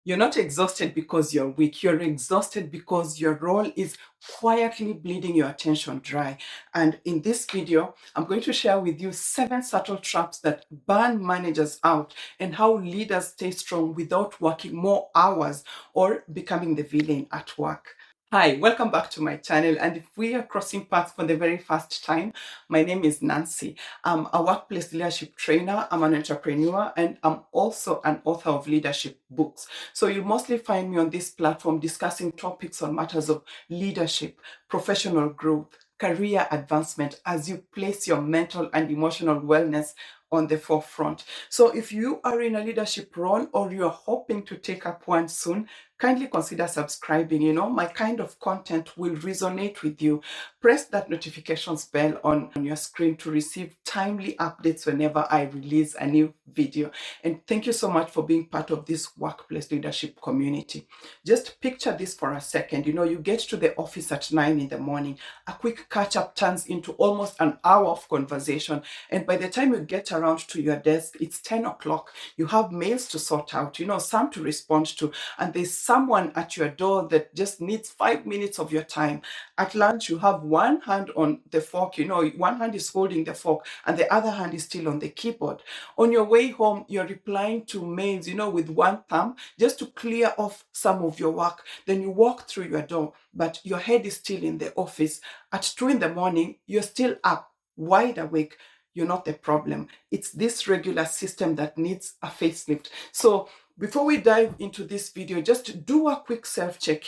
You're not exhausted because you're weak. You're exhausted because your role is quietly bleeding your attention dry. And in this video, I'm going to share with you 7 subtle traps that burn managers out and how leaders stay strong without working more hours or becoming the villain at work. Hi, welcome back to my channel. And if we are crossing paths for the very first time, my name is Nancy. I'm a workplace leadership trainer, I'm an entrepreneur, and I'm also an author of leadership books. So you mostly find me on this platform discussing topics on matters of leadership, professional growth, career advancement as you place your mental and emotional wellness on the forefront. So if you are in a leadership role or you're hoping to take up one soon, kindly consider subscribing. My kind of content will resonate with you. Press that notifications bell on your screen to receive timely updates whenever I release a new video. And thank you so much for being part of this workplace leadership community. Just picture this for a second. You get to the office at 9 in the morning. A quick catch up turns into almost an hour of conversation. And by the time you get around to your desk, it's 10 o'clock. You have mails to sort out, some to respond to. And there's someone at your door that just needs 5 minutes of your time. At lunch, you have one hand on the fork, one hand is holding the fork and the other hand is still on the keyboard. On your way home, you're replying to mails, with one thumb just to clear off some of your work. Then you walk through your door, but your head is still in the office. At 2 in the morning, you're still up, wide awake. You're not the problem. It's this regular system that needs a facelift. So before we dive into this video, just do a quick self-check.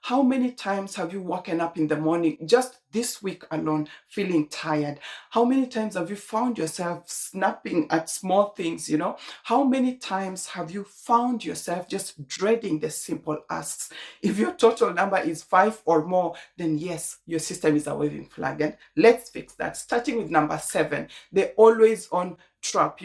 How many times have you woken up in the morning, just this week alone, feeling tired? How many times have you found yourself snapping at small things? How many times have you found yourself just dreading the simple asks? If your total number is 5 or more, then yes, your system is a waving flag. And let's fix that. Starting with number 7, the always on trap.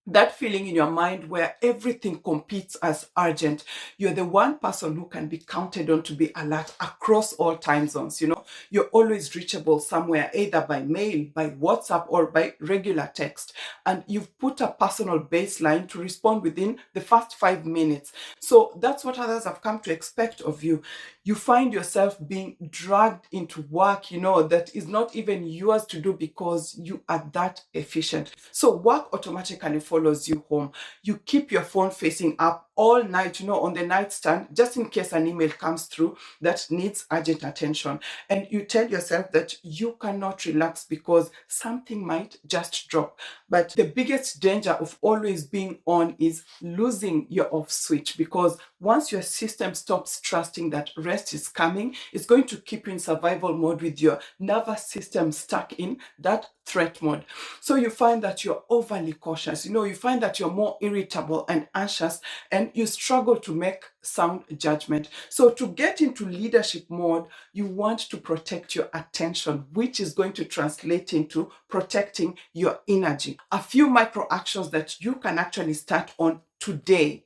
That feeling in your mind where everything competes as urgent. You're the one person who can be counted on to be alert across all time zones. You're always reachable somewhere, either by mail, by WhatsApp, or by regular text. And you've put a personal baseline to respond within the first 5 minutes. So that's what others have come to expect of you. You find yourself being dragged into work, that is not even yours to do because you are that efficient. So work automatically follows you home. You keep your phone facing up all night, on the nightstand, just in case an email comes through that needs urgent attention. And you tell yourself that you cannot relax because something might just drop. But the biggest danger of always being on is losing your off switch, because once your system stops trusting that rest is coming, it's going to keep you in survival mode with your nervous system stuck in that threat mode. So you find that you're overly cautious. You find that you're more irritable and anxious, and you struggle to make sound judgment. So to get into leadership mode, you want to protect your attention, which is going to translate into protecting your energy. A few micro actions that you can actually start on today.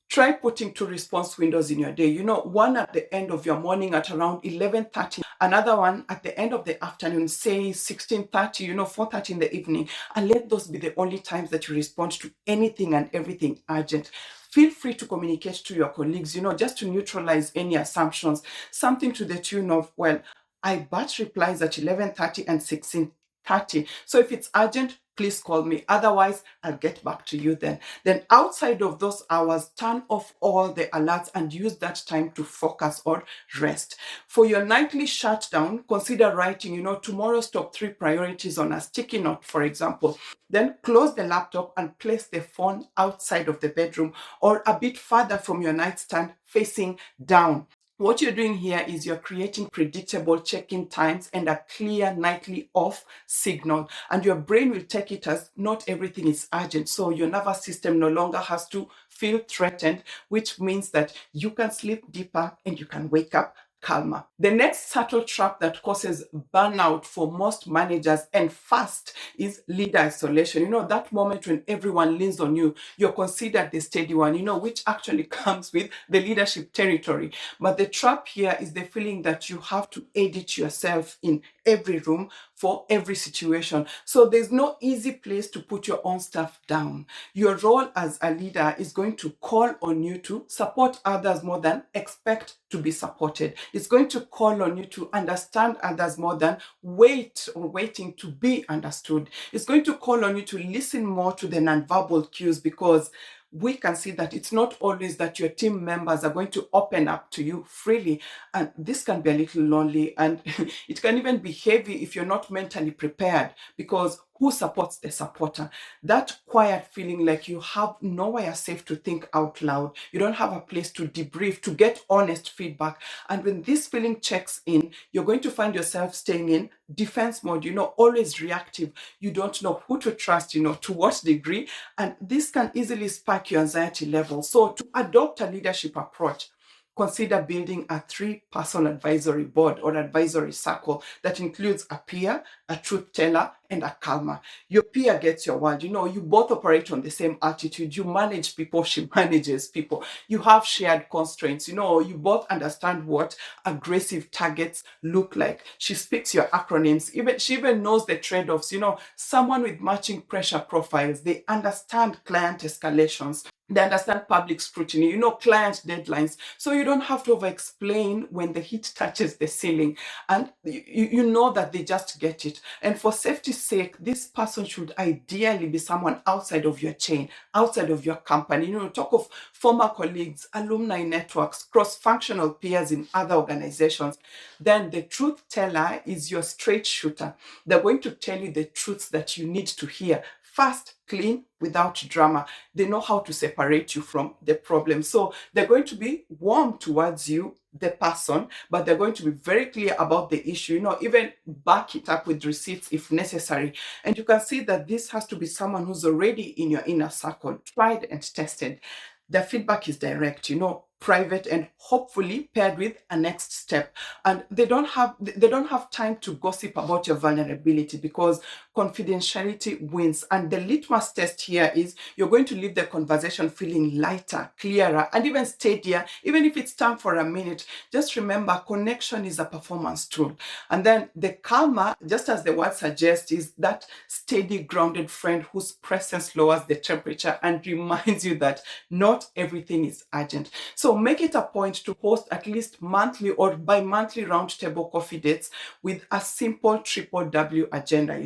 Try putting 2 response windows in your day. One at the end of your morning at around 11:30, another one at the end of the afternoon, say 16:30, 4:30 in the evening. And let those be the only times that you respond to anything and everything urgent. Feel free to communicate to your colleagues, just to neutralize any assumptions. Something to the tune of, well, I batch replies at 11:30 and 16:30. So if it's urgent, please call me. Otherwise, I'll get back to you then. Then outside of those hours, turn off all the alerts and use that time to focus or rest. For your nightly shutdown, consider writing, tomorrow's top 3 priorities on a sticky note, for example. Then close the laptop and place the phone outside of the bedroom or a bit further from your nightstand, facing down. What you're doing here is you're creating predictable check-in times and a clear nightly off signal. And your brain will take it as not everything is urgent. So your nervous system no longer has to feel threatened, which means that you can sleep deeper and you can wake up calmer. The next subtle trap that causes burnout for most managers and fast is leader isolation. That moment when everyone leans on you, you're considered the steady one, which actually comes with the leadership territory. But the trap here is the feeling that you have to edit yourself in every room, for every situation. So there's no easy place to put your own stuff down. Your role as a leader is going to call on you to support others more than expect to be supported. It's going to call on you to understand others more than waiting to be understood. It's going to call on you to listen more to the nonverbal cues, because we can see that it's not always that your team members are going to open up to you freely. And this can be a little lonely, and it can even be heavy if you're not mentally prepared, because who supports the supporter? That quiet feeling like you have nowhere safe to think out loud. You don't have a place to debrief, to get honest feedback. And when this feeling checks in, you're going to find yourself staying in defense mode, always reactive. You don't know who to trust, to what degree. And this can easily spike your anxiety level. So to adopt a leadership approach, consider building a 3-person advisory board or advisory circle that includes a peer, a truth teller, and a calmer. Your peer gets your word. You both operate on the same attitude. You manage people, she manages people. You have shared constraints. You both understand what aggressive targets look like. She speaks your acronyms. She even knows the trade-offs. Someone with matching pressure profiles. They understand client escalations. They understand public scrutiny, client deadlines. So you don't have to over-explain when the heat touches the ceiling. And you know that they just get it. And for safety's sake, this person should ideally be someone outside of your chain, outside of your company. Talk of former colleagues, alumni networks, cross-functional peers in other organizations. Then the truth teller is your straight shooter. They're going to tell you the truths that you need to hear. Fast, clean, without drama. They know how to separate you from the problem. So they're going to be warm towards you, the person, but they're going to be very clear about the issue, even back it up with receipts if necessary. And you can see that this has to be someone who's already in your inner circle, tried and tested. Their feedback is direct, private, and hopefully paired with a next step. And they don't have time to gossip about your vulnerability, because confidentiality wins. And the litmus test here is you're going to leave the conversation feeling lighter, clearer, and even steadier, even if it's time for a minute. Just remember, connection is a performance tool. And then the calmer, just as the word suggests, is that steady, grounded friend whose presence lowers the temperature and reminds you that not everything is urgent. So make it a point to host at least monthly or bi-monthly roundtable coffee dates with a simple triple W agenda,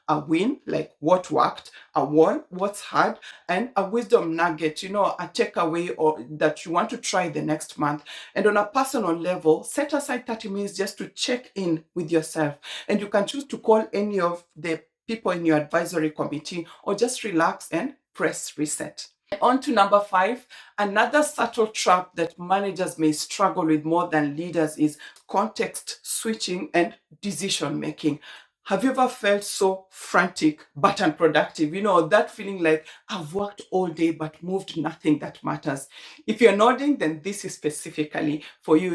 a win, like what worked, a won, what's hard, and a wisdom nugget, a takeaway or that you want to try the next month. And on a personal level, set aside 30 minutes just to check in with yourself. And you can choose to call any of the people in your advisory committee, or just relax and press reset. On to number 5, another subtle trap that managers may struggle with more than leaders is context switching and decision making. Have you ever felt so frantic but unproductive? That feeling like I've worked all day but moved nothing that matters. If you're nodding, then this is specifically for you.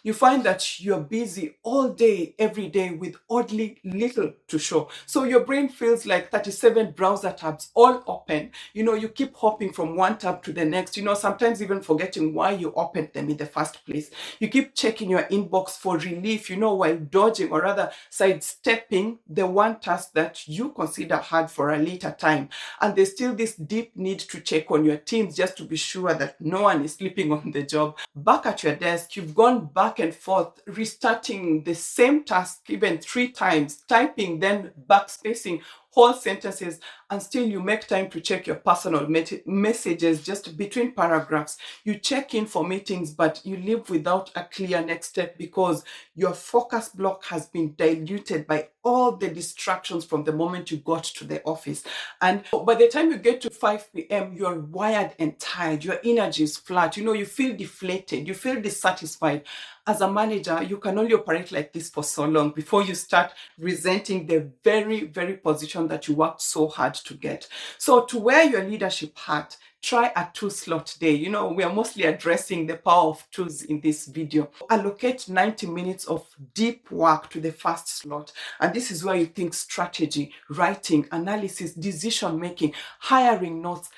You find that you're busy all day, every day, with oddly little to show. So your brain feels like 37 browser tabs all open. You keep hopping from one tab to the next, sometimes even forgetting why you opened them in the first place. You keep checking your inbox for relief, while dodging, or rather sidestepping, the one task that you consider hard for a later time. And there's still this deep need to check on your teams just to be sure that no one is sleeping on the job. Back at your desk, you've gone back and forth, restarting the same task even 3 times, typing, then backspacing whole sentences, and still you make time to check your personal messages just between paragraphs. You check in for meetings, but you leave without a clear next step because your focus block has been diluted by all the distractions from the moment you got to the office. And by the time you get to 5 p.m., you're wired and tired. Your energy is flat. You feel deflated. You feel dissatisfied. As a manager, you can only operate like this for so long before you start resenting the very, very position that you worked so hard to get. So to wear your leadership hat, try a 2-slot day. We are mostly addressing the power of 2s in this video. Allocate 90 minutes of deep work to the first slot. And this is where you think strategy, writing, analysis, decision making, hiring notes.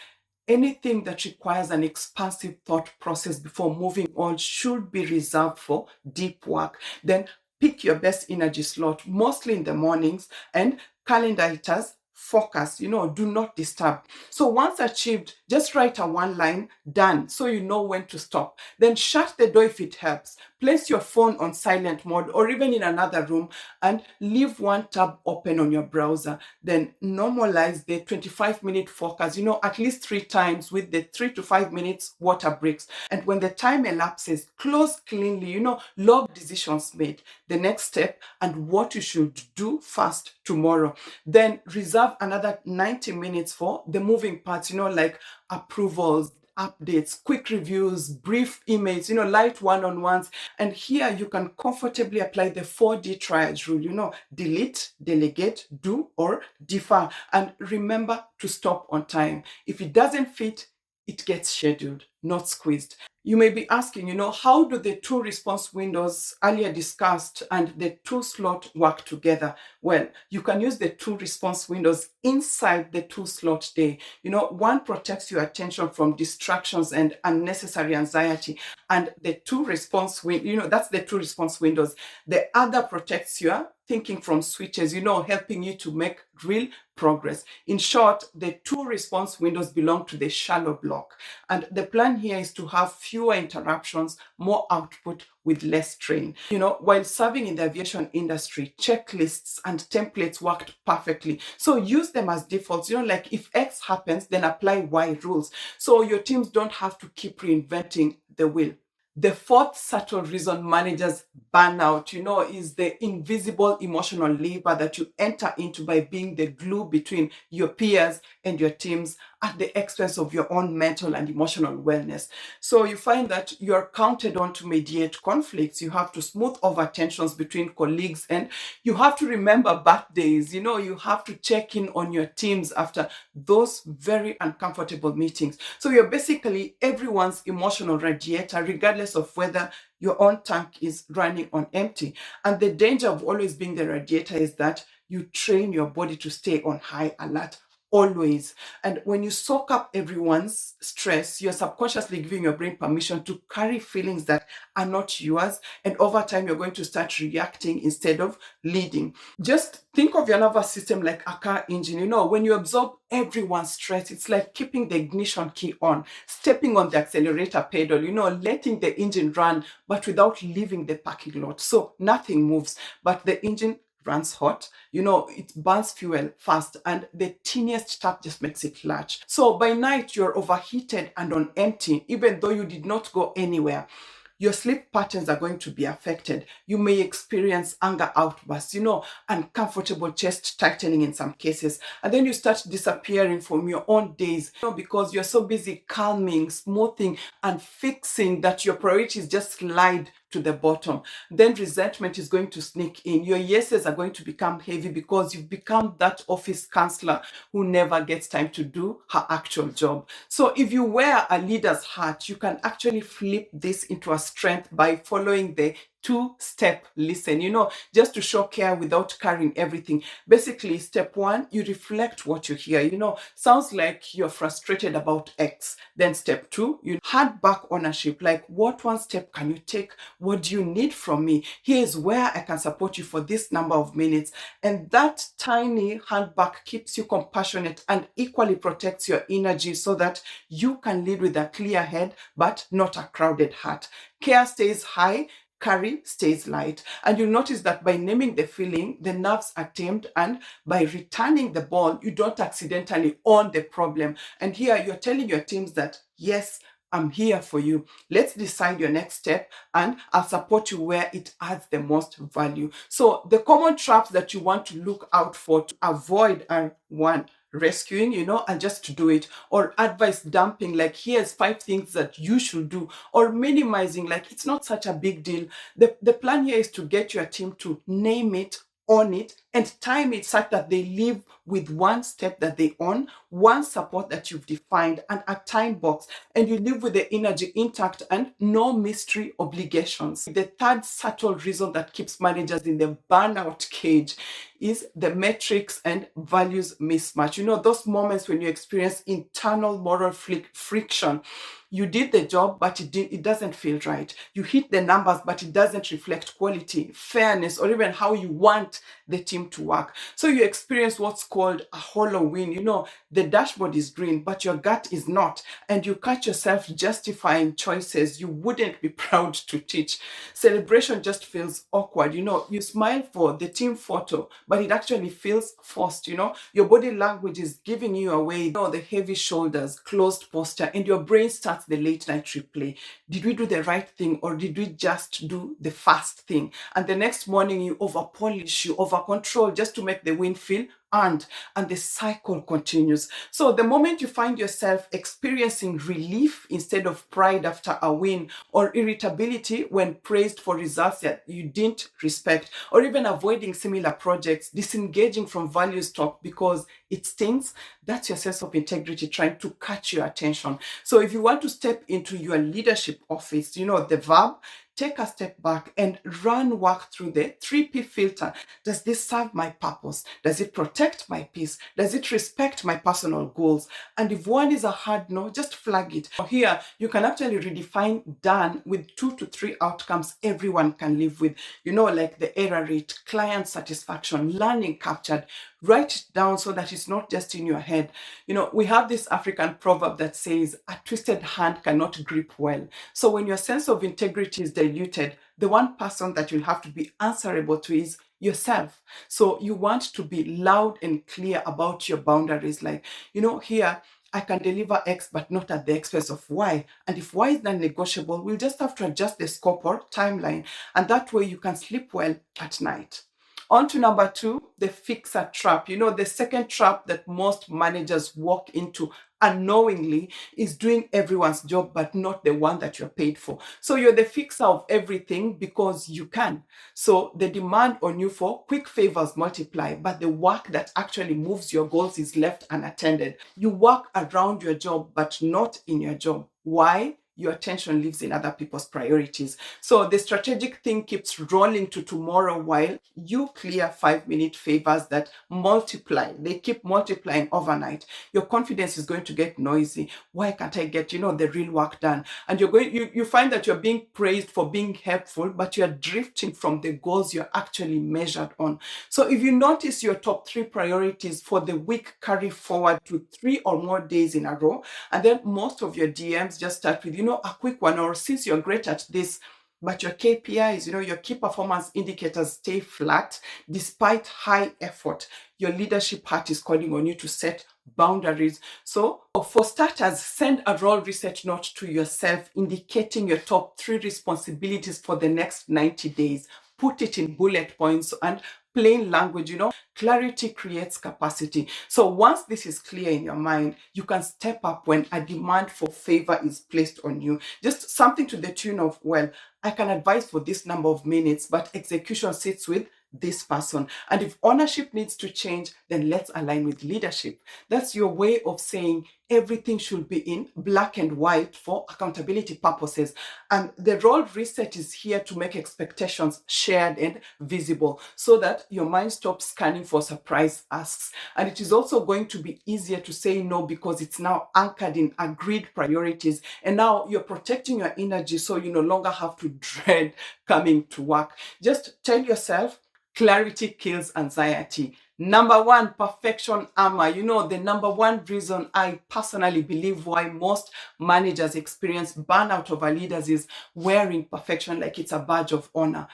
Anything that requires an expansive thought process before moving on should be reserved for deep work. Then pick your best energy slot, mostly in the mornings, and calendar it as focus, do not disturb. So once achieved, just write a one line, done, so you know when to stop. Then shut the door if it helps. Place your phone on silent mode or even in another room and leave one tab open on your browser. Then normalize the 25-minute focus, at least 3 times with the 3 to 5 minutes water breaks. And when the time elapses, close cleanly, log decisions made, the next step, and what you should do first tomorrow. Then reserve another 90 minutes for the moving parts, like approvals, updates, quick reviews, brief emails, light one-on-ones. And here you can comfortably apply the 4D triage rule, delete, delegate, do, or defer. And remember to stop on time. If it doesn't fit, it gets scheduled, not squeezed. You may be asking, how do the two response windows earlier discussed and the two slot work together? Well, you can use the two response windows inside the two slot day. One protects your attention from distractions and unnecessary anxiety. And the two response that's the two response windows. The other protects your thinking from switches, helping you to make real progress. In short, the two response windows belong to the shallow block. And the plan here is to have fewer interruptions, more output with less strain. While serving in the aviation industry, checklists and templates worked perfectly. So use them as defaults. Like if X happens, then apply Y rules. So your teams don't have to keep reinventing the wheel. The fourth subtle reason managers burn out, is the invisible emotional labor that you enter into by being the glue between your peers and your teams at the expense of your own mental and emotional wellness. So you find that you're counted on to mediate conflicts. You have to smooth over tensions between colleagues, and you have to remember birthdays. You have to check in on your teams after those very uncomfortable meetings. So you're basically everyone's emotional radiator, regardless of whether your own tank is running on empty. And the danger of always being the radiator is that you train your body to stay on high alert always. And when you soak up everyone's stress, you're subconsciously giving your brain permission to carry feelings that are not yours. And over time, you're going to start reacting instead of leading. Just think of your nervous system like a car engine. When you absorb everyone's stress, it's like keeping the ignition key on, stepping on the accelerator pedal, letting the engine run, but without leaving the parking lot. So nothing moves, but the engine runs hot, it burns fuel fast, and the teeniest tap just makes it latch. So by night, you're overheated and on empty, even though you did not go anywhere. Your sleep patterns are going to be affected. You may experience anger outbursts, uncomfortable chest tightening in some cases. And then you start disappearing from your own days, because you're so busy calming, smoothing, and fixing that your priorities just slide to the bottom. Then resentment is going to sneak in. Your yeses are going to become heavy because you've become that office counselor who never gets time to do her actual job. So if you wear a leader's hat, you can actually flip this into a strength by following the two-step listen, just to show care without carrying everything. Basically, step one, you reflect what you hear. Sounds like you're frustrated about X. Then step two, you hand back ownership. Like, what one step can you take? What do you need from me? Here's where I can support you for this number of minutes. And that tiny handback keeps you compassionate and equally protects your energy so that you can lead with a clear head, but not a crowded heart. Care stays high, carry stays light. And you'll notice that by naming the feeling, the nerves are tamed, and by returning the ball, you don't accidentally own the problem. And here you're telling your teams that, yes, I'm here for you. Let's decide your next step, and I'll support you where it adds the most value. So the common traps that you want to look out for to avoid are: one, rescuing, and just to do it, or advice dumping, like here's 5 things that you should do, or minimizing, like it's not such a big deal. The plan here is to get your team to name it, own it, and time it such that they live with one step that they own, one support that you've defined, and a time box, and you live with the energy intact and no mystery obligations. The third subtle reason that keeps managers in the burnout cage is the metrics and values mismatch. You know, those moments when you experience internal moral friction. You did the job, but it doesn't feel right. You hit the numbers, but it doesn't reflect quality, fairness, or even how you want the team to work. So you experience what's called a hollow win. You know, the dashboard is green, but your gut is not. And you catch yourself justifying choices you wouldn't be proud to teach. Celebration just feels awkward. You know, you smile for the team photo, but it actually feels forced. You know, your body language is giving you away. You know, the heavy shoulders, closed posture, and your brain starts the late night replay. Did we do the right thing, or did we just do the fast thing? And the next morning you over polish, you over control just to make the win feel earned, and the cycle continues. So the moment you find yourself experiencing relief instead of pride after a win, or irritability when praised for results that you didn't respect, or even avoiding similar projects, disengaging from values talk because it stings, that's your sense of integrity trying to catch your attention. So if you want to step into your leadership office, you know, the verb, take a step back and run work through the 3P filter. Does this serve my purpose? Does it protect my peace? Does it respect my personal goals? And if one is a hard no, just flag it. Here, you can actually redefine done with 2 to 3 outcomes everyone can live with. You know, like the error rate, client satisfaction, learning captured. Write it down so that it's not just in your head. You know, we have this African proverb that says, a twisted hand cannot grip well. So when your sense of integrity is diluted, the one person that you'll have to be answerable to is yourself. So you want to be loud and clear about your boundaries. Like, you know, here, I can deliver X, but not at the expense of Y. And if Y is non-negotiable, we'll just have to adjust the scope or timeline. And that way you can sleep well at night. On to number 2, the fixer trap. You know, the second trap that most managers walk into unknowingly is doing everyone's job, but not the one that you're paid for. So you're the fixer of everything because you can. So the demand on you for quick favors multiply, but the work that actually moves your goals is left unattended. You work around your job, but not in your job. Why? Your attention lives in other people's priorities. So the strategic thing keeps rolling to tomorrow while you clear 5-minute favors that multiply. They keep multiplying overnight. Your confidence is going to get noisy. Why can't I get, you know, the real work done? And you find that you're being praised for being helpful, but you're drifting from the goals you're actually measured on. So if you notice your top 3 priorities for the week carry forward to 3 or more days in a row, and then most of your DMs just start with, you know, a quick one, or since you're great at this, but your KPIs, you know, your key performance indicators stay flat despite high effort, your leadership hat is calling on you to set boundaries. So for starters, send a role research note to yourself indicating your top 3 responsibilities for the next 90 days. Put it in bullet points and plain language. You know, clarity creates capacity. So once this is clear in your mind, you can step up when a demand for favor is placed on you. Just something to the tune of, well, I can advise for this number of minutes, but execution sits with this person. And if ownership needs to change, then let's align with leadership. That's your way of saying everything should be in black and white for accountability purposes. And the role reset is here to make expectations shared and visible so that your mind stops scanning for surprise asks. And it is also going to be easier to say no because it's now anchored in agreed priorities. And now you're protecting your energy so you no longer have to dread coming to work. Just tell yourself, clarity kills anxiety. Number 1, perfection armor. You know, the number 1 reason I personally believe why most managers experience burnout over leaders is wearing perfection like it's a badge of honor.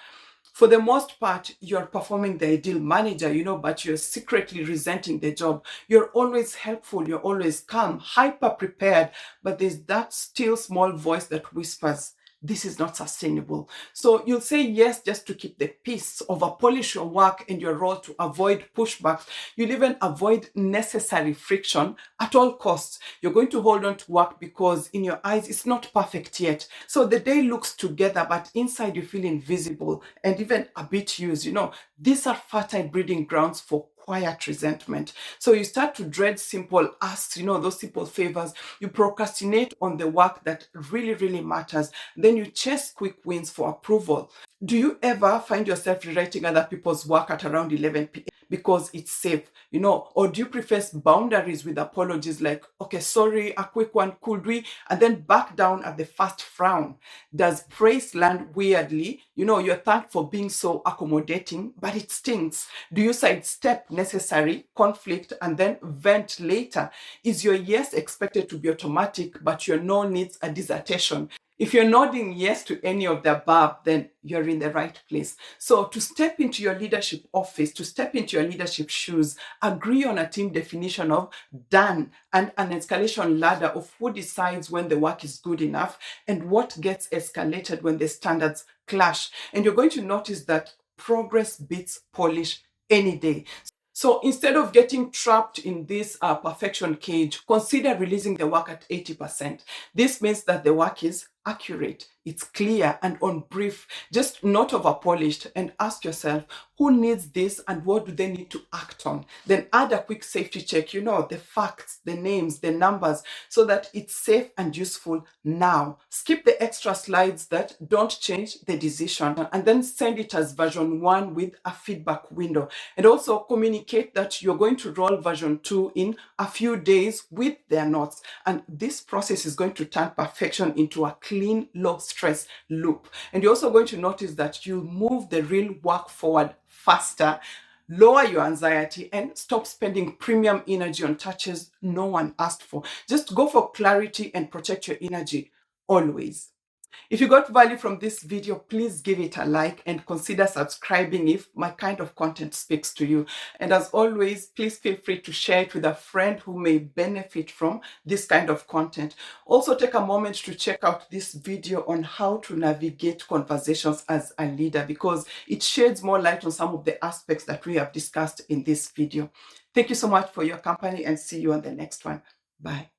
For the most part, you're performing the ideal manager, you know, but you're secretly resenting the job. You're always helpful, you're always calm, hyper prepared, but there's that still small voice that whispers, this is not sustainable. So you'll say yes just to keep the peace, over polish your work and your role to avoid pushbacks. You'll even avoid necessary friction at all costs. You're going to hold on to work because in your eyes, it's not perfect yet. So the day looks together, but inside you feel invisible and even a bit used. You know, these are fertile breeding grounds for quiet resentment. So you start to dread simple asks, you know, those simple favors. You procrastinate on the work that really, really matters. Then you chase quick wins for approval. Do you ever find yourself rewriting other people's work at around 11 p.m.? because it's safe, or do you prefer boundaries with apologies like, okay, sorry, a quick one, could we, and then back down at the first frown? Does praise land weirdly? You're thanked for being so accommodating, but it stings. Do you sidestep necessary conflict and then vent later? Is your yes expected to be automatic, but your no needs a dissertation? If you're nodding yes to any of the above, then you're in the right place. So to step into your leadership office, to step into your leadership shoes, agree on a team definition of done and an escalation ladder of who decides when the work is good enough and what gets escalated when the standards clash. And you're going to notice that progress beats polish any day. So instead of getting trapped in this perfection cage, consider releasing the work at 80%. This means that the work is accurate, it's clear and on brief, just not over polished, and ask yourself, who needs this and what do they need to act on? Then add a quick safety check, the facts, the names, the numbers, so that it's safe and useful now. Skip the extra slides that don't change the decision, and then send it as version 1 with a feedback window. And also communicate that you're going to roll version 2 in a few days with their notes. And this process is going to turn perfection into a clean, low stress loop. And you're also going to notice that you move the real work forward faster, lower your anxiety, and stop spending premium energy on touches no one asked for. Just go for clarity and protect your energy always. If you got value from this video, please give it a like and consider subscribing if my kind of content speaks to you. And as always, please feel free to share it with a friend who may benefit from this kind of content. Also, take a moment to check out this video on how to navigate conversations as a leader, because it sheds more light on some of the aspects that we have discussed in this video. Thank you so much for your company and see you on the next one. Bye.